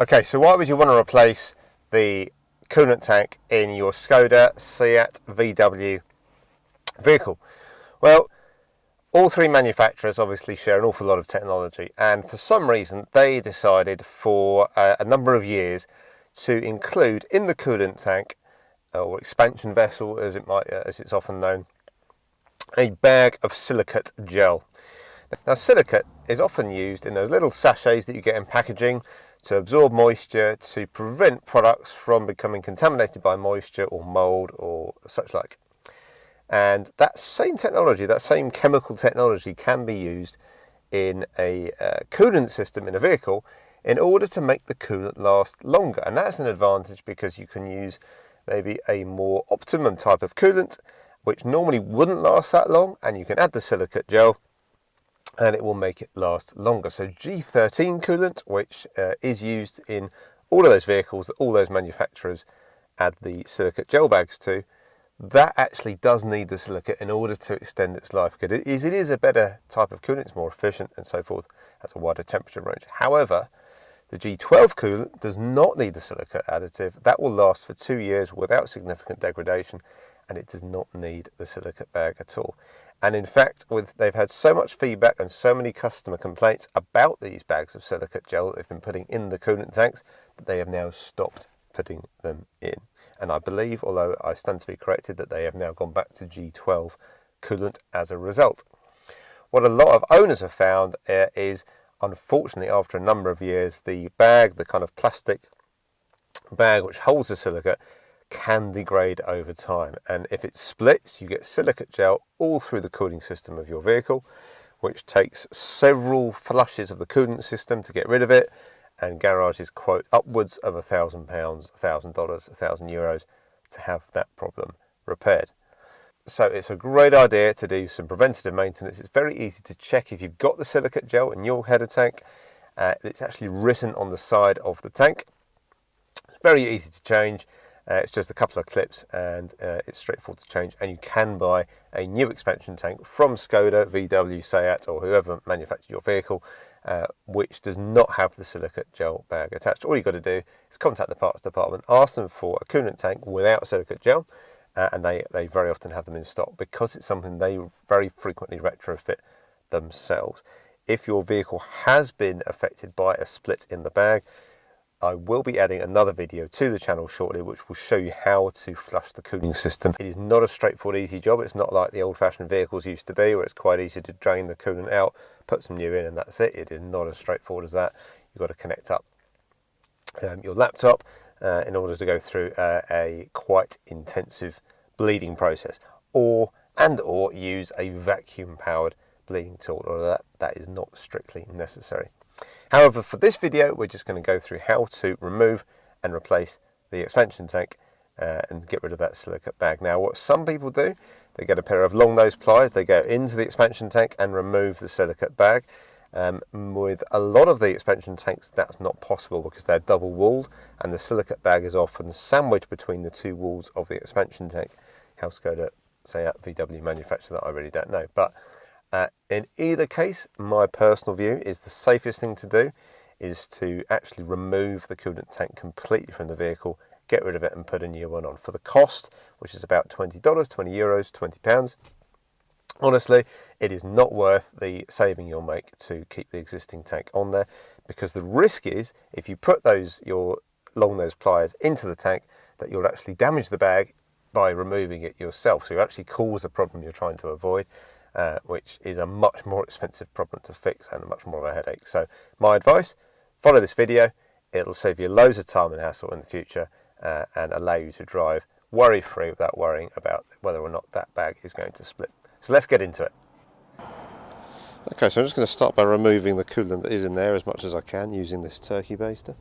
Okay, so why would you want to replace the coolant tank in your Skoda, Seat, VW vehicle? Well, all three manufacturers obviously share an awful lot of technology, and for some reason they decided for a number of years to include in the coolant tank, or expansion vessel as it's often known, a bag of Silicat gel. Now, Silicat is often used in those little sachets that you get in packaging to absorb moisture, to prevent products from becoming contaminated by moisture or mold or such like. And that same technology, that same chemical technology, can be used in a coolant system in a vehicle in order to make the coolant last longer. And that's an advantage because you can use maybe a more optimum type of coolant, which normally wouldn't last that long, and you can add the Silicat gel and it will make it last longer. So G13 coolant, which is used in all of those vehicles that all those manufacturers add the Silicat gel bags to, that actually does need the Silicat in order to extend its life, because it is a better type of coolant, it's more efficient and so forth, has a wider temperature range. However, the G12 coolant does not need the Silicat additive. That will last for 2 years without significant degradation, and it does not need the Silicat bag at all. And in fact, they've had so much feedback and so many customer complaints about these bags of Silicat gel that they've been putting in the coolant tanks that they have now stopped putting them in. And I believe, although I stand to be corrected, that they have now gone back to G12 coolant as a result. What a lot of owners have found is, unfortunately, after a number of years, the bag, the kind of plastic bag which holds the Silicat, can degrade over time. And if it splits, you get Silicat gel all through the cooling system of your vehicle, which takes several flushes of the coolant system to get rid of it. And garages quote upwards of £1,000, $1,000, €1,000 to have that problem repaired. So it's a great idea to do some preventative maintenance. It's very easy to check if you've got the Silicat gel in your header tank. It's actually written on the side of the tank. It's very easy to change. It's just a couple of clips and it's straightforward to change. And you can buy a new expansion tank from Skoda, VW, Seat, or whoever manufactured your vehicle, which does not have the Silicat gel bag attached. All you've got to do is contact the parts department, ask them for a coolant tank without Silicat gel, and they very often have them in stock because it's something they very frequently retrofit themselves. If your vehicle has been affected by a split in the bag, I will be adding another video to the channel shortly which will show you how to flush the cooling system. It is not a straightforward, easy job. It's not like the old-fashioned vehicles used to be, where it's quite easy to drain the coolant out, put some new in, and that's it. It is not as straightforward as that. You've got to connect up your laptop in order to go through a quite intensive bleeding process, or use a vacuum-powered bleeding tool, or that is not strictly necessary. However, for this video, we're just going to go through how to remove and replace the expansion tank and get rid of that Silicat bag. Now, what some people do, they get a pair of long nose pliers, they go into the expansion tank and remove the Silicat bag. With a lot of the expansion tanks, that's not possible because they're double walled and the Silicat bag is often sandwiched between the two walls of the expansion tank. How Skoda, Seat, VW manufacture that, I really don't know. But in either case, my personal view is the safest thing to do is to actually remove the coolant tank completely from the vehicle, get rid of it and put a new one on. For the cost, which is about $20, €20, £20, honestly, it is not worth the saving you'll make to keep the existing tank on there, because the risk is if you put your long nose pliers into the tank that you'll actually damage the bag by removing it yourself. So you actually cause a problem you're trying to avoid. Which is a much more expensive problem to fix and much more of a headache. So my advice, follow this video. It'll save you loads of time and hassle in the future and allow you to drive worry-free without worrying about whether or not that bag is going to split. So let's get into it. Okay, so I'm just going to start by removing the coolant that is in there as much as I can using this turkey baster.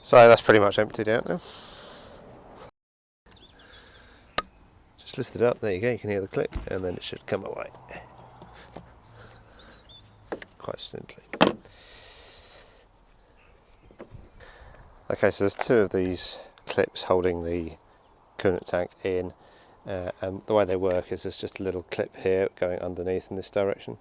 So that's pretty much emptied out now. Just lift it up, there you go, you can hear the click, and then it should come away. Quite simply. Okay, so there's two of these clips holding the coolant tank in, and the way they work is there's just a little clip here going underneath in this direction.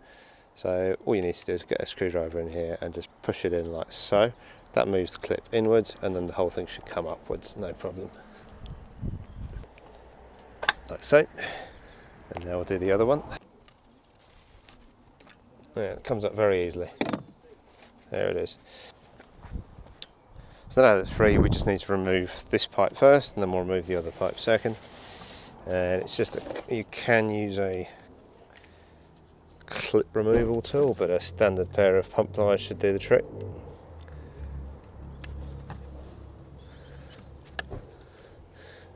So all you need to do is get a screwdriver in here and just push it in like so. That moves the clip inwards, and then the whole thing should come upwards, no problem. Like so. And now we'll do the other one. Yeah, it comes up very easily. There it is. So now that it's free, we just need to remove this pipe first, and then we'll remove the other pipe second. And it's just you can use a clip removal tool, but a standard pair of pump pliers should do the trick.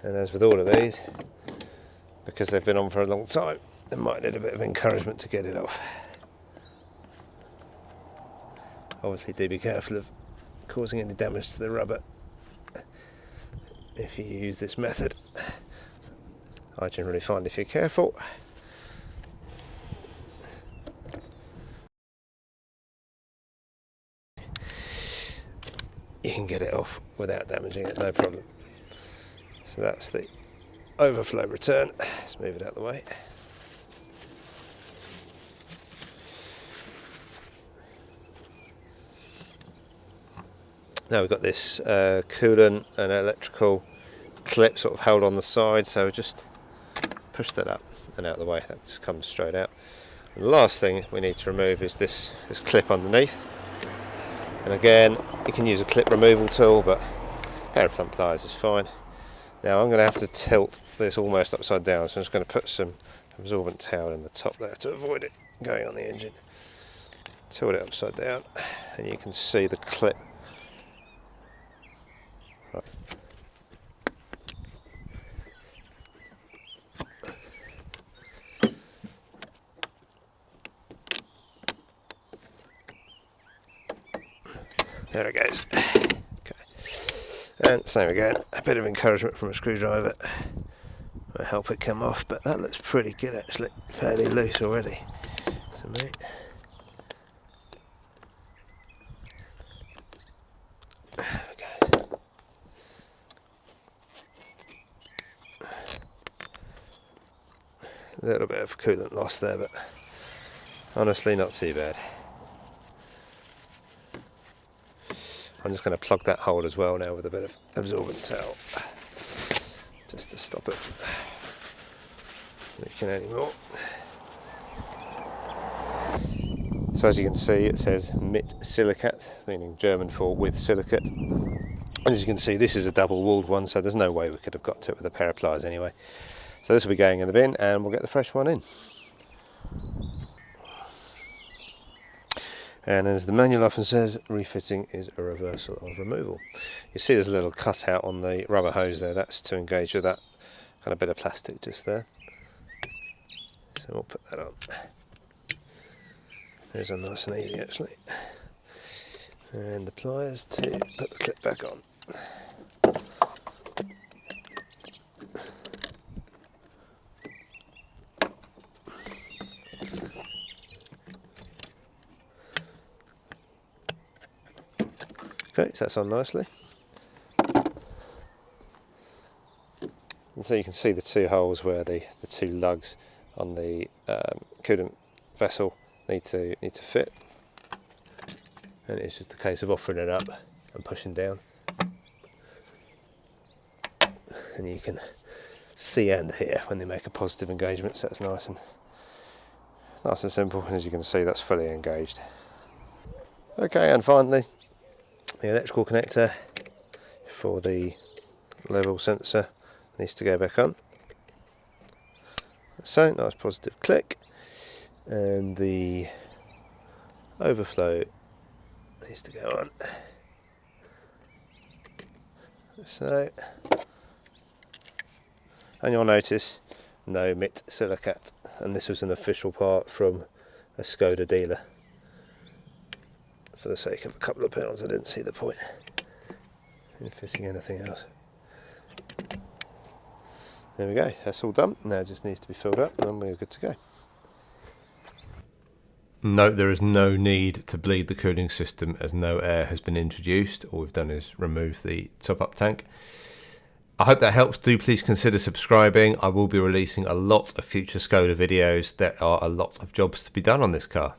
And as with all of these, because they've been on for a long time, they might need a bit of encouragement to get it off. Obviously do be careful of causing any damage to the rubber if you use this method. I generally find if you're careful, you can get it off without damaging it, no problem. So that's the overflow return. Let's move it out of the way. Now we've got this coolant and electrical clip sort of held on the side, so just push that up and out of the way. That just comes straight out. And the last thing we need to remove is this clip underneath. And again, you can use a clip removal tool, but a pair of pump pliers is fine. Now I'm going to have to tilt this almost upside down, so I'm just going to put some absorbent towel in the top there to avoid it going on the engine. Tilt it upside down, and you can see the clip. Right. There it goes. And same again, a bit of encouragement from a screwdriver will help it come off, but that looks pretty good actually, fairly loose already to me. There we go. A little bit of coolant loss there, but honestly not too bad. I'm just going to plug that hole as well now with a bit of absorbent towel, just to stop it leaking anymore. So as you can see, it says mit Silicat, meaning German for with silicate. And as you can see, this is a double-walled one, so there's no way we could have got to it with a pair of pliers anyway. So this will be going in the bin, and we'll get the fresh one in. And as the manual often says, refitting is a reversal of removal. You see there's a little cutout on the rubber hose there, that's to engage with that kind of bit of plastic just there. So we'll put that on. Those are nice and easy actually. And the pliers to put the clip back on. Okay, so that's on nicely. And so you can see the two holes where the two lugs on the coolant vessel need to fit. And it's just a case of offering it up and pushing down. And you can see and hear when they make a positive engagement, so it's nice and simple. And as you can see, that's fully engaged. Okay, and finally, the electrical connector for the level sensor needs to go back on. So, nice positive click. And the overflow needs to go on. So, and you'll notice no mit Silicat, and this was an official part from a Skoda dealer. For the sake of a couple of pounds, I didn't see the point in fitting anything else. There we go, that's all done. Now it just needs to be filled up and we're good to go. Note there is no need to bleed the cooling system as no air has been introduced. All we've done is remove the top-up tank. I hope that helps. Do please consider subscribing. I will be releasing a lot of future Skoda videos. There are a lot of jobs to be done on this car.